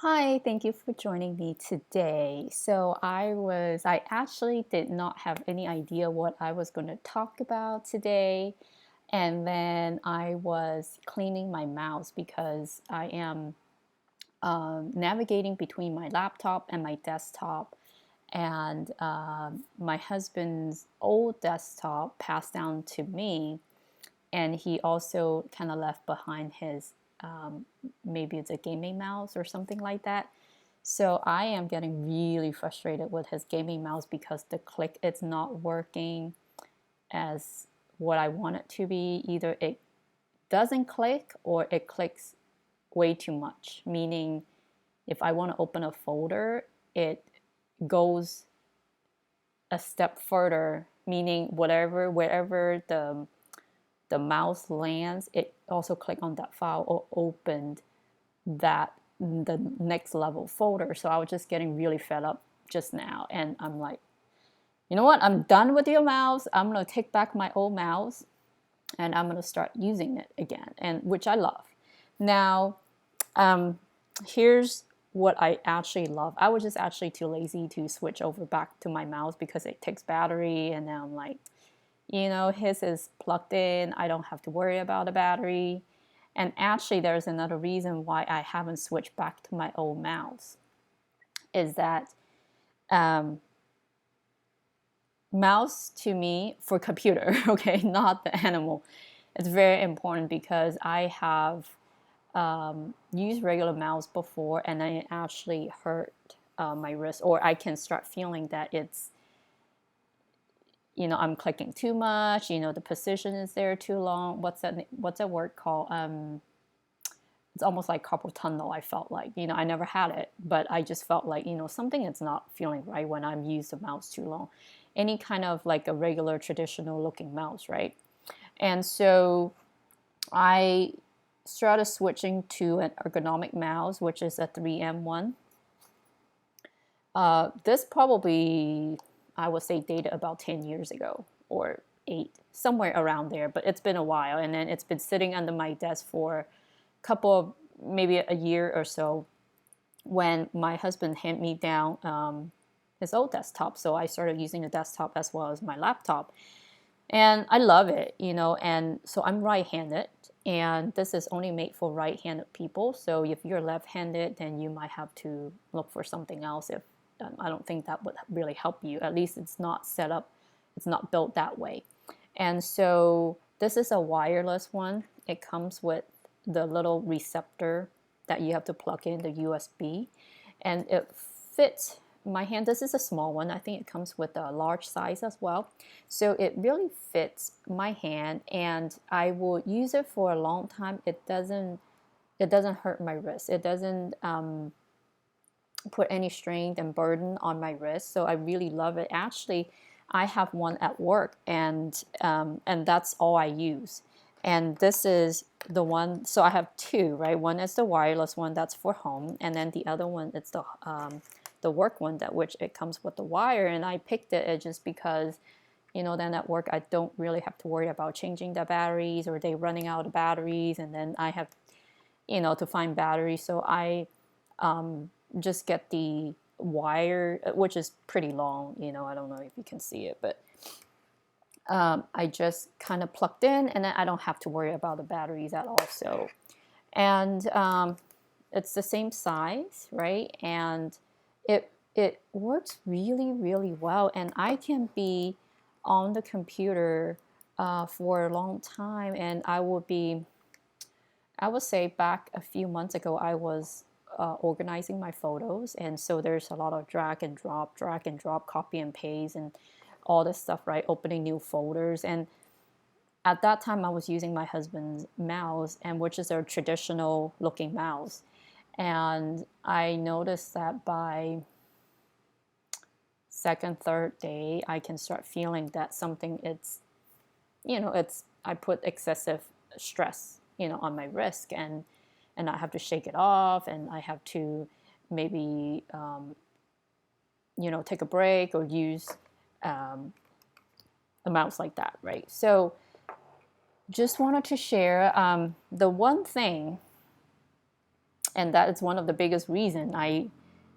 Hi, thank you for joining me today. I actually did not have any idea what I was going to talk about today. And then I was cleaning my mouse because I am navigating between my laptop and my desktop. And my husband's old desktop passed down to me, and he also kind of left behind his maybe it's a gaming mouse or something like that. So I am getting really frustrated with his gaming mouse because the click it's not working as what I want it to be. Either it doesn't click or it clicks way too much, meaning if I want to open a folder, it goes a step further, meaning wherever the mouse lands, it also click on that file or opened that the next level folder. So I was just getting really fed up just now, and I'm like, you know what? I'm done with your mouse. I'm gonna take back my old mouse, and I'm gonna start using it again, and which I love. Now, um, here's what I actually love. I was just actually too lazy to switch over back to my mouse because it takes battery, and now I'm like, his is plugged in. I don't have to worry about the battery. And actually, there's another reason why I haven't switched back to my old mouse is that um, mouse to me for computer, okay, not the animal. It's very important because I have used regular mouse before, and then it actually hurt my wrist, or I can start feeling that I'm clicking too much. The position is there too long. What's that word called? It's almost like carpal tunnel. I felt like, I never had it, but I just felt like, something is not feeling right when I'm used the mouse too long. Any kind of like a regular traditional looking mouse, right? And so I started switching to an ergonomic mouse, which is a 3M one. This probably, I would say, dated about 10 years ago or 8, somewhere around there, but it's been a while. And then it's been sitting under my desk for a couple of, maybe a year or so, when my husband handed me down his old desktop. So I started using the desktop as well as my laptop. And I love it, and so I'm right-handed, and this is only made for right-handed people. So if you're left-handed, then you might have to look for something else. If I don't think that would really help you. At least it's not set up, it's not built that way. And so this is a wireless one. It comes with the little receptor that you have to plug in the USB, and it fits my hand. This is a small one. I think it comes with a large size as well. So it really fits my hand, and I will use it for a long time. It doesn't hurt my wrist. It doesn't put any strain and burden on my wrist. So I really love it. Actually, I have one at work, and that's all I use. And this is the one. So I have two, right? One is the wireless one that's for home, and then the other one is the work one, that which it comes with the wire. And I picked it just because, then at work I don't really have to worry about changing the batteries or they running out of batteries, and then I have, to find batteries. So I just get the wire, which is pretty long. I don't know if you can see it, but I just kind of plugged in, and then I don't have to worry about the batteries at all. So, and it's the same size, right? And it works really, really well, and I can be on the computer for a long time, and I would say back a few months ago, I was organizing my photos, and so there's a lot of drag and drop, copy and paste, and all this stuff, right? Opening new folders, and at that time, I was using my husband's mouse, and which is a traditional looking mouse, and I noticed that by second, third day, I can start feeling that something it's I put excessive stress, on my wrist, and I have to shake it off, and I have to maybe take a break or use a mouse like that, right? So just wanted to share the one thing And that is one of the biggest reason I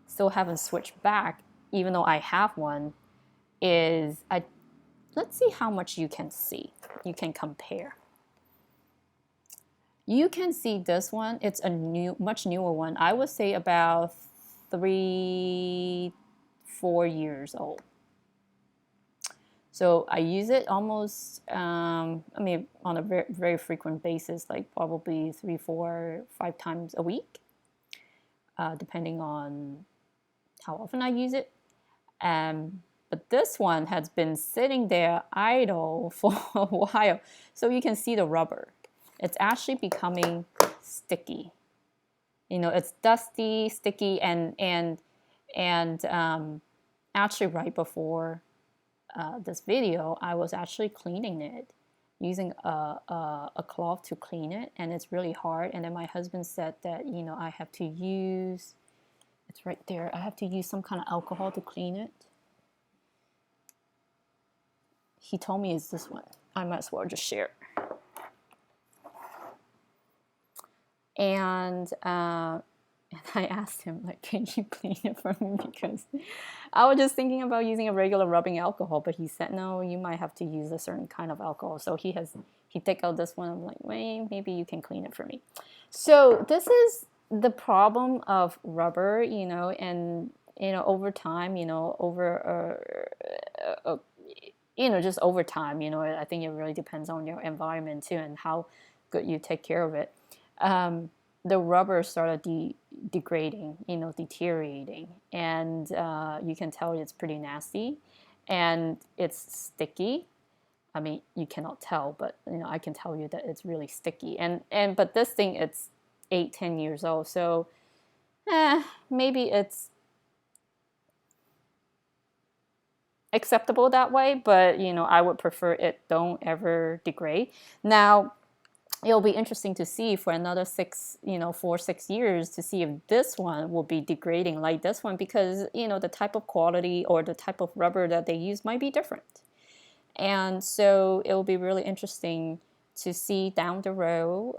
still haven't switched back, even though I have one, is I let's see how much you can see. You can compare. You can see this one. It's a much newer one. I would say about 3, 4 years old. So I use it almost, I mean, on a very, very frequent basis, like probably 3, 4, 5 times a week, depending on how often I use it. But this one has been sitting there idle for a while. So you can see the rubber. It's actually becoming sticky. You know, it's dusty, sticky, and actually right before this video, I was actually cleaning it using a cloth to clean it, and it's really hard. And then my husband said that, you know, I have to use, it's right there, I have to use some kind of alcohol to clean it. He told me it's this one. I might as well just share it. And I asked him, like, can you clean it for me? Because I was just thinking about using a regular rubbing alcohol, but he said, no, you might have to use a certain kind of alcohol. So he take out this one. I'm like, wait, maybe you can clean it for me. So this is the problem of rubber, you know, and, you know, over time, you know, you know, just over time, you know, I think it really depends on your environment too and how good you take care of it. The rubber started degrading, you know, deteriorating, and you can tell it's pretty nasty, and it's sticky. I mean, you cannot tell, but you know, I can tell you that it's really sticky. But this thing, it's 8, 10 years old, so maybe it's acceptable that way. But you know, I would prefer it don't ever degrade. Now, it'll be interesting to see for another 4, 6 years to see if this one will be degrading like this one, because you know the type of quality or the type of rubber that they use might be different. And so it will be really interesting to see down the road.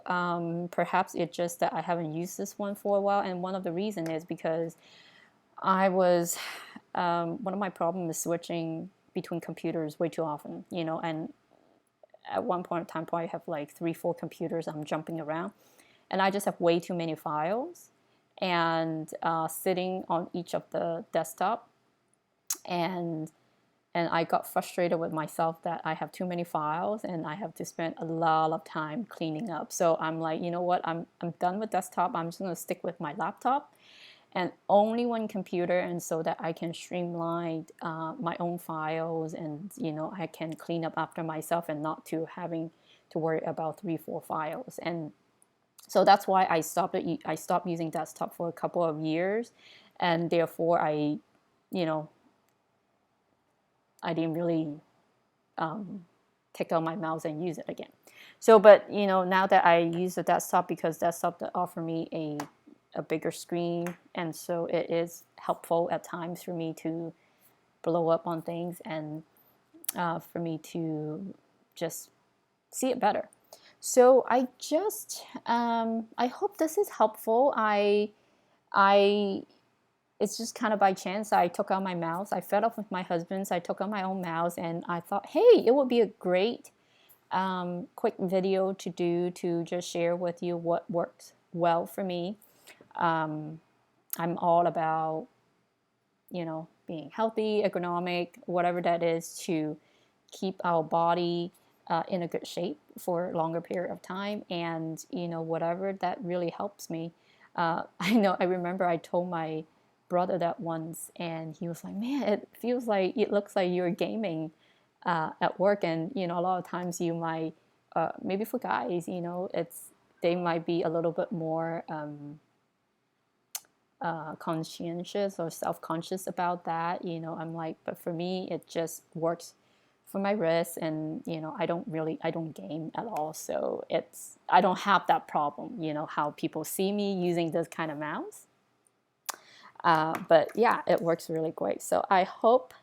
Perhaps it's just that I haven't used this one for a while, and one of the reasons is because I was one of my problems is switching between computers way too often, you know, and at one point in time, probably have like 3, 4 computers I'm jumping around, and I just have way too many files, and sitting on each of the desktop, and I got frustrated with myself that I have too many files and I have to spend a lot of time cleaning up. So I'm like, you know what? I'm done with desktop. I'm just gonna stick with my laptop and only one computer, and so that I can streamline my own files, and you know, I can clean up after myself and not to having to worry about 3, 4 files. And so that's why I stopped using desktop for a couple of years, and therefore I didn't really take out my mouse and use it again. So, but you know, now that I use the desktop, because desktop that offer me a bigger screen, and so it is helpful at times for me to blow up on things and for me to just see it better. So I just I hope this is helpful. I it's just kind of by chance I took out my mouse. I fed off with my husband's. I took out my own mouse, and I thought, hey, it would be a great quick video to do to just share with you what works well for me. I'm all about, you know, being healthy, ergonomic, whatever that is, to keep our body in a good shape for a longer period of time. And, you know, whatever that really helps me. I remember I told my brother that once, and he was like, man, it looks like you're gaming at work. And, you know, a lot of times you might, maybe for guys, you know, they might be a little bit more conscientious or self-conscious about that, you know. I'm like, but for me, it just works for my wrist, and you know, I don't game at all, so I don't have that problem, you know, how people see me using this kind of mouse. But yeah, it works really great. So I hope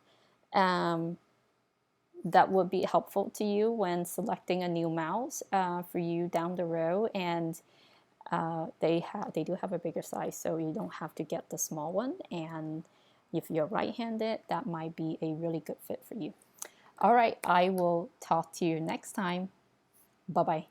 that would be helpful to you when selecting a new mouse for you down the road. And They do have a bigger size, so you don't have to get the small one. And if you're right-handed, that might be a really good fit for you. All right, I will talk to you next time. Bye-bye.